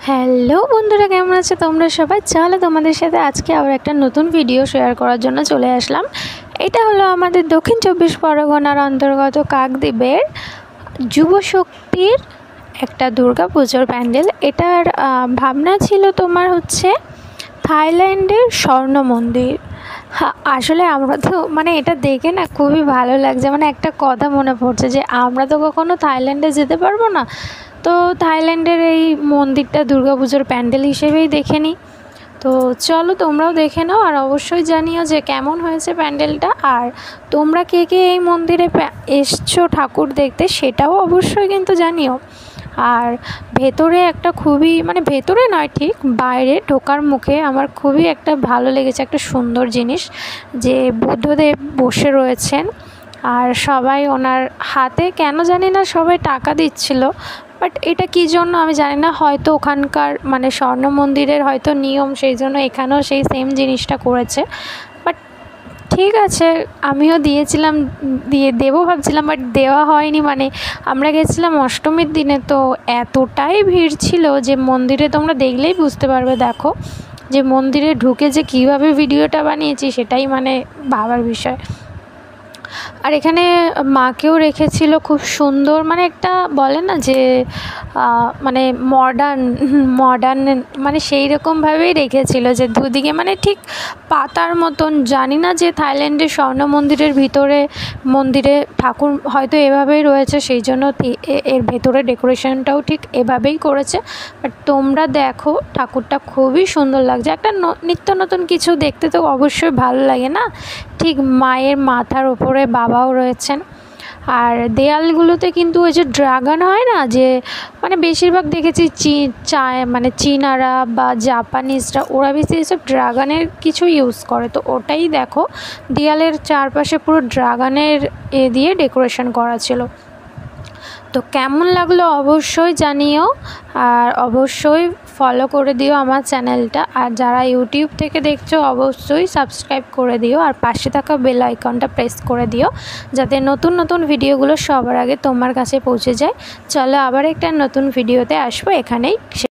Hello বন্ধুরা, কেমন আছো তোমরা সবাই? চলো তোমাদের সাথে আজকে আবার একটা নতুন ভিডিও শেয়ার করার জন্য চলে আসলাম। এটা হলো আমাদের দক্ষিণ 24 পরগনার অন্তর্গত কাকদ্বীপের যুব শক্তির একটা দুর্গা পুজোর প্যান্ডেল। এটার ভাবনা ছিল তোমার হচ্ছে থাইল্যান্ডের স্বর্ণ মন্দির। আসলে আমরা তো এটা দেখে না খুবই ভালো লাগছে, একটা কথা মনে পড়ছে যে আমরা তো কখনো থাইল্যান্ডে যেতে পারবো না, তো থাইল্যান্ডের এই মন্দিরটা দুর্গাপুজোর প্যান্ডেল হিসেবেই দেখে নিই। তো চলো তোমরাও দেখে নাও, আর অবশ্যই জানিও যে কেমন হয়েছে প্যান্ডেলটা। আর তোমরা কে কে এই মন্দিরে এসছো ঠাকুর দেখতে সেটাও অবশ্যই কিন্তু জানিও। আর ভেতরে একটা খুবই ভেতরে নয়, ঠিক বাইরে ঢোকার মুখে আমার খুবই একটা ভালো লেগেছে, একটা সুন্দর জিনিস যে বুদ্ধদেব বসে রয়েছেন। আর সবাই ওনার হাতে কেন জানি না সবাই টাকা দিচ্ছিল, বাট এটা কী জন্য আমি জানি না, হয়তো ওখানকার স্বর্ণ মন্দিরের হয়তো নিয়ম, সেই জন্য এখানেও সেই সেম জিনিসটা করেছে। বাট ঠিক আছে, আমিও দিয়েছিলাম, দেবো ভাবছিলাম, বাট দেওয়া হয়নি। আমরা গেছিলাম অষ্টমীর দিনে, তো এতটাই ভিড় ছিল যে মন্দিরে তোমরা দেখলেই বুঝতে পারবে। দেখো যে মন্দিরে ঢুকে যে কীভাবে ভিডিওটা বানিয়েছি সেটাই ভাবার বিষয়। আর এখানে মাকেও রেখেছিল খুব সুন্দর, একটা বলে না যে মডার্ন সেই রকমভাবেই রেখেছিল, যে দুদিকে ঠিক পাতার মতন। জানি না যে থাইল্যান্ডের স্বর্ণ মন্দিরের ভিতরে মন্দিরে ঠাকুর হয়তো এভাবেই রয়েছে, সেই জন্য এর ভেতরে ডেকোরেশনটাও ঠিক এভাবেই করেছে। বাট তোমরা দেখো ঠাকুরটা খুবই সুন্দর লাগছে, একটা নিত্য নতুন কিছু দেখতে তো অবশ্যই ভালো লাগে না। ঠিক মায়ের মাথার ওপরে বাবাও রয়েছেন। আর দেয়ালগুলোতে কিন্তু ওই যে ড্রাগন হয় না, যে বেশিরভাগ দেখেছি চীনারা বা জাপানিজরা ওরা বেশি এসব ড্রাগনের কিছু ইউজ করে, তো ওটাই দেখো দেয়ালের চারপাশে পুরো ড্রাগনের দিয়ে ডেকোরেশন করা ছিল। তো কেমন লাগলো অবশ্যই জানিও, আর অবশ্যই ফলো করে দিও আমার চ্যানেলটা। আর যারা ইউটিউব থেকে দেখছো অবশ্যই সাবস্ক্রাইব করে দিও, আর পাশে থাকা বেল আইকনটা প্রেস করে দিও, যাতে নতুন নতুন ভিডিওগুলো সবার আগে তোমার কাছে পৌঁছে যায়। চলো আবার একটা নতুন ভিডিওতে আসবো, এখানেই।